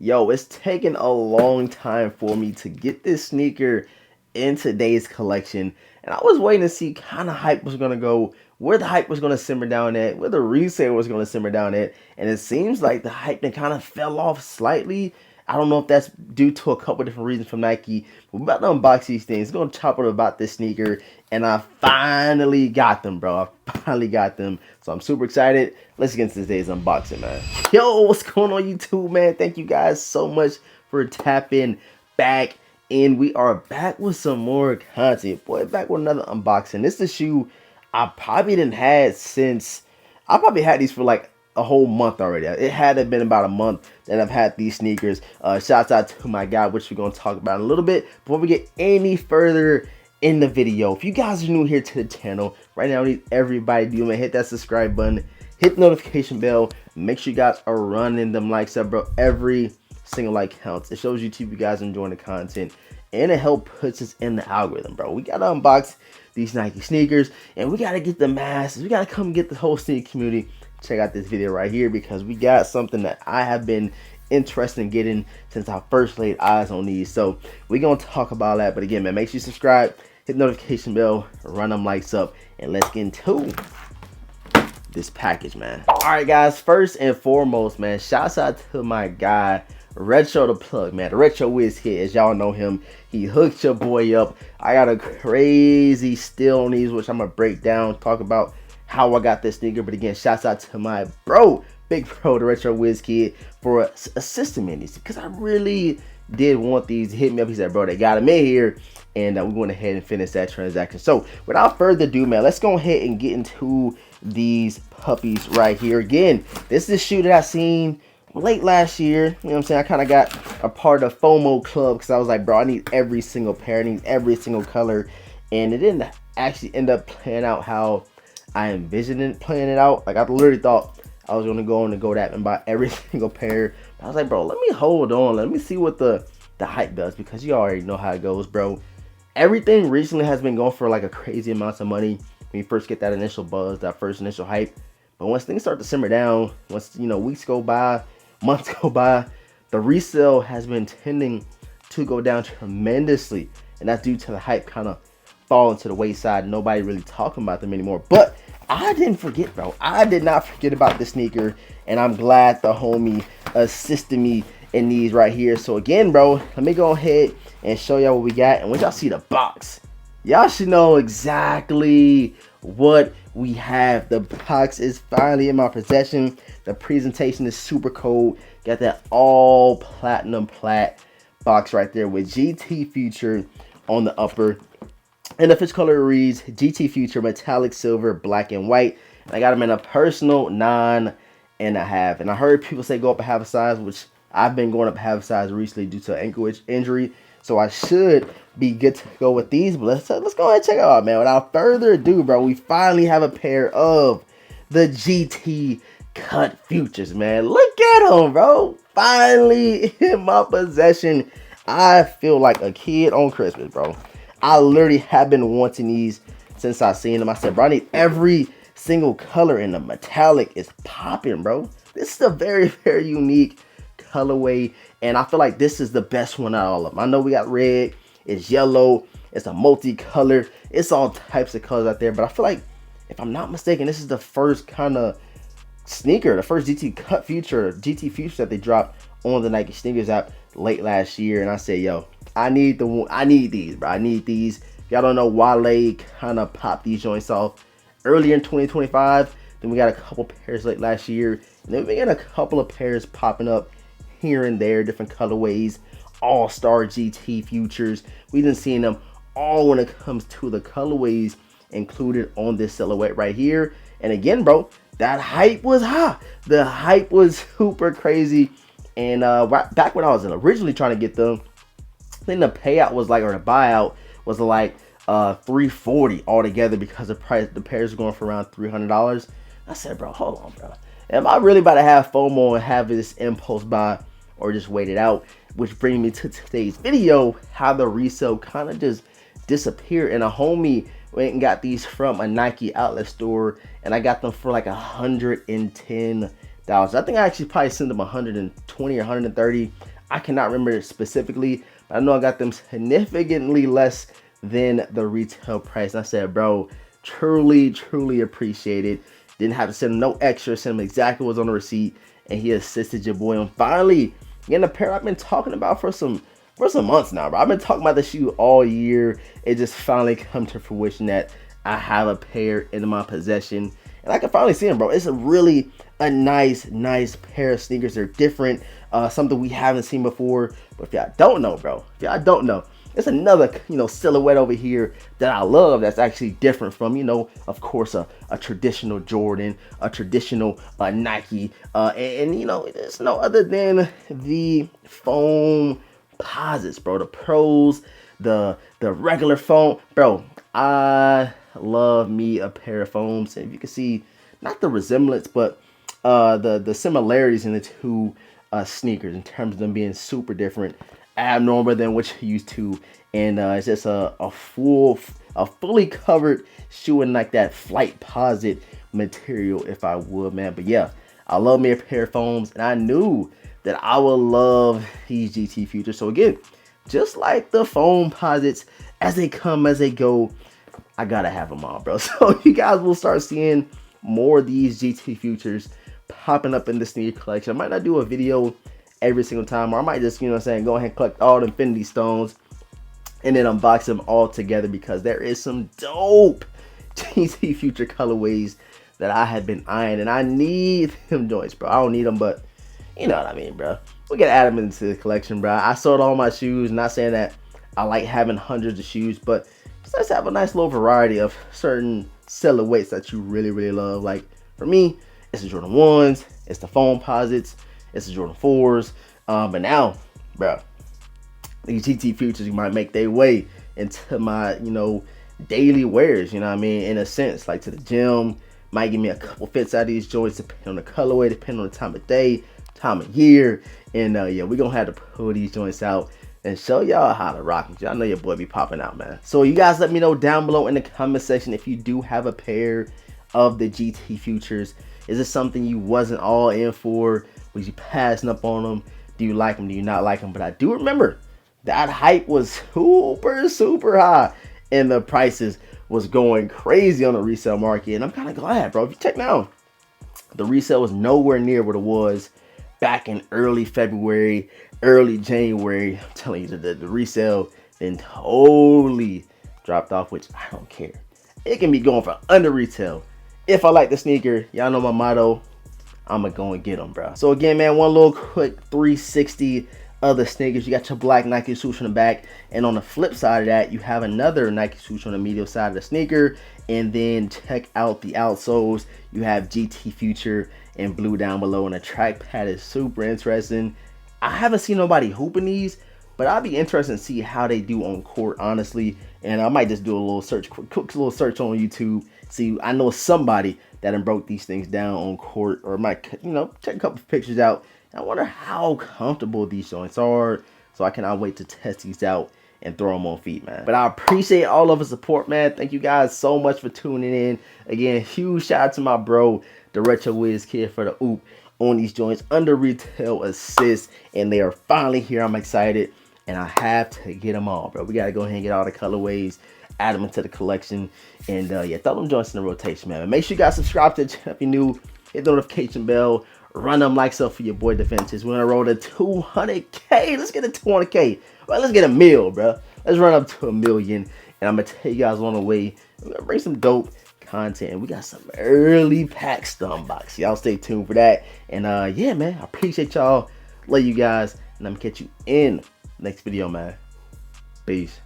Yo, it's taken a long time for me to get this sneaker in today's collection. And I was waiting to see kind of hype was going to go, where the hype was going to simmer down at, where the resale was going to simmer down at. And it seems like the hype then kind of fell off slightly. I don't know if that's due to a couple different reasons from Nike. We're about to unbox these things. We're going to chop it about this sneaker. And I finally got them, bro. I finally got them. So I'm super excited. Let's get into today's unboxing, man. Yo, what's going on YouTube, man? Thank you guys so much for tapping back in. We are back with some more content. Boy, back with another unboxing. This is a shoe I probably didn't had since, I probably had these for like a whole month already. It had to have been about a month that I've had these sneakers. Shouts out to my guy, which we're going to talk about in a little bit. Before we get any further in the video, if you guys are new here to the channel, right now I need everybody to do, man, hit that subscribe button, hit the notification bell, make sure you guys are running them likes up, bro. Every single like counts. It shows YouTube you guys enjoying the content, and it helps puts us in the algorithm, bro. We gotta unbox these Nike sneakers, and we gotta get the masses. We gotta come get the whole sneaker community. Check out this video right here, because we got something that I have been interested in getting since I first laid eyes on these. So we're gonna talk about that. But again, man, make sure you subscribe, hit the notification bell, run them likes up, and let's get into this package, man. All right, guys, first and foremost, man, shouts out to my guy Retro the Plug, man. The Retro Whiz Kid, as y'all know him, he hooked your boy up. I got a crazy steal on these, which I'm gonna break down, talk about how I got this sneaker. But again, shouts out to my bro, big bro, the Retro Whiz Kid, for assisting me in these, because I really did want these. Hit me up. He said, bro, they got him in here, and we went ahead and finished that transaction. So without further ado, man, let's go ahead and get into these puppies right here. Again, this is a shoe that I seen late last year. You know what I'm saying? I kind of got a part of FOMO club, because I was like, bro, I need every single pair, I need every single color. And it didn't actually end up playing out how I envisioned it playing it out. Like, I literally thought I was gonna go on and go that and buy every single pair. But I was like, bro, let me hold on, let me see what the hype does, because you already know how it goes, bro. Everything recently has been going for like a crazy amount of money when you first get that initial buzz, that first initial hype. But once things start to simmer down, once, you know, weeks go by, months go by, the resale has been tending to go down tremendously. And that's due to the hype kind of falling to the wayside. Nobody really talking about them anymore. But I didn't forget, bro. I did not forget about this sneaker. And I'm glad the homie assisted me in these right here. So again, bro, let me go ahead and show y'all what we got. And when y'all see the box, y'all should know exactly what we have. The box is finally in my possession. The presentation is super cold. Got that all platinum plat box right there with GT Future on the upper. And the fish color reads GT Future metallic silver, black and white. And I got them in a personal 9.5. And I heard people say go up a half a size, which I've been going up a half a size recently due to an ankle injury. So I should be good to go with these. But let's go ahead and check it out, man. Without further ado, bro, we finally have a pair of the GT Cut Futures, man. Look at them, bro. Finally in my possession. I feel like a kid on Christmas, bro. I literally have been wanting these since I seen them. I said, bro, I need every single color, in the metallic is popping, bro. This is a very, very unique colorway, and I feel like this is the best one out of all of them. I know we got red, it's yellow, it's a multicolor, it's all types of colors out there, but I feel like, if I'm not mistaken, this is the first kind of sneaker, the first GT Future that they dropped on the Nike sneakers app late last year. And I said, yo, I need these, bro. I need these. Y'all don't know, Wale kind of popped these joints off earlier in 2025. Then we got a couple pairs late last year, and then we got a couple of pairs popping up here and there, different colorways, all-star GT Futures. We've been seeing them all when it comes to the colorways included on this silhouette right here. And again, bro, that hype was high. The hype was super crazy. And back when I was originally trying to get them, I think the payout was like, or the buyout was like $340 altogether, because the pairs are going for around $300. I said, bro, hold on, bro. Am I really about to have FOMO and have this impulse buy, or just wait it out? Which brings me to today's video, how the resale kind of just disappeared. And a homie went and got these from a Nike outlet store, and I got them for like $110 I think I actually probably sent them 120 or 130. I cannot remember it specifically, but I know I got them significantly less than the retail price. And I said, bro, truly appreciate it. Didn't have to send him no extra, send him exactly what was on the receipt, and he assisted your boy on finally getting a pair I've been talking about for some months now, bro. I've been talking about the shoe all year. It just finally come to fruition that I have a pair in my possession, and I can finally see them, bro. It's a nice pair of sneakers. They're different, something we haven't seen before. But if y'all don't know, bro, it's another, silhouette over here that I love that's actually different from, of course, a traditional Jordan, a traditional Nike, and it's no other than the foam posits, bro. The pros, the regular foam, bro. I love me a pair of foams, and if you can see, not the resemblance, but the similarities in the two sneakers in terms of them being super different, abnormal than what you're used to, and it's just a fully covered shoe in like that flight posit material, if I would, man. But yeah, I love me a pair of foams, and I knew that I would love these GT Futures. So again, just like the foam posits, as they come, as they go, I gotta have them all, bro. So you guys will start seeing more of these GT Futures popping up in the sneaker collection. I might not do a video every single time, or I might just, go ahead and collect all the Infinity Stones and then unbox them all together, because there is some dope GT Future colorways that I have been eyeing, and I need them joints, bro. I don't need them, but you know what I mean, bro. We gotta add them into the collection, bro. I sold all my shoes. Not saying that I like having hundreds of shoes, but just let's have a nice little variety of certain silhouettes that you really love. Like for me, it's the Jordan 1s, it's the foam posits, it's the Jordan 4s. But now, bro, these GT Futures might make their way into my, daily wears, you know what I mean? In a sense, like to the gym, might give me a couple fits out of these joints, depending on the colorway, depending on the time of day, time of year. And yeah, we're gonna have to pull these joints out and show y'all how to rock. Y'all know your boy be popping out, man. So you guys let me know down below in the comment section if you do have a pair of the GT Futures. Is this something you wasn't all in for? Was you passing up on them? Do you like them? Do you not like them? But I do remember that hype was super high, and the prices was going crazy on the resale market. And I'm kind of glad, bro. If you check now, the resale was nowhere near what it was back in early February, early January. I'm telling you, the resale then totally dropped off, which I don't care. It can be going for under retail. If I like the sneaker, y'all know my motto, I'ma go and get them, bro. So again, man, one little quick 360 of the sneakers. You got your black Nike swoosh on the back, and on the flip side of that, you have another Nike swoosh on the medial side of the sneaker. And then check out the outsoles. You have GT Future in blue down below, and the track pad is super interesting. I haven't seen nobody hooping these, but I'll be interested to see how they do on court, honestly. And I might just do a little search, quick little search on YouTube. See, I know somebody that done broke these things down on court, or might, check a couple pictures out. I wonder how comfortable these joints are, so I cannot wait to test these out and throw them on feet, man. But I appreciate all of the support, man. Thank you guys so much for tuning in. Again, huge shout out to my bro, the Retro Wiz Kid, for the oop on these joints under retail assist, and they are finally here. I'm excited, and I have to get them all, bro. We gotta go ahead and get all the colorways, add them into the collection, and yeah, throw them joints in the rotation, man. Make sure you guys subscribe to the channel if you're new, hit the notification bell, run them likes up for your boy DeVintage. We're gonna roll to 200K. Let's get to 200K. Well, let's get a mil, bro. Let's run up to 1 million, and I'm gonna tell you guys on the way, we're gonna bring some dope content, and we got some early packs to unbox. Y'all stay tuned for that. And yeah, man, I appreciate y'all. Love you guys, and I'm gonna catch you in the next video, man. Peace.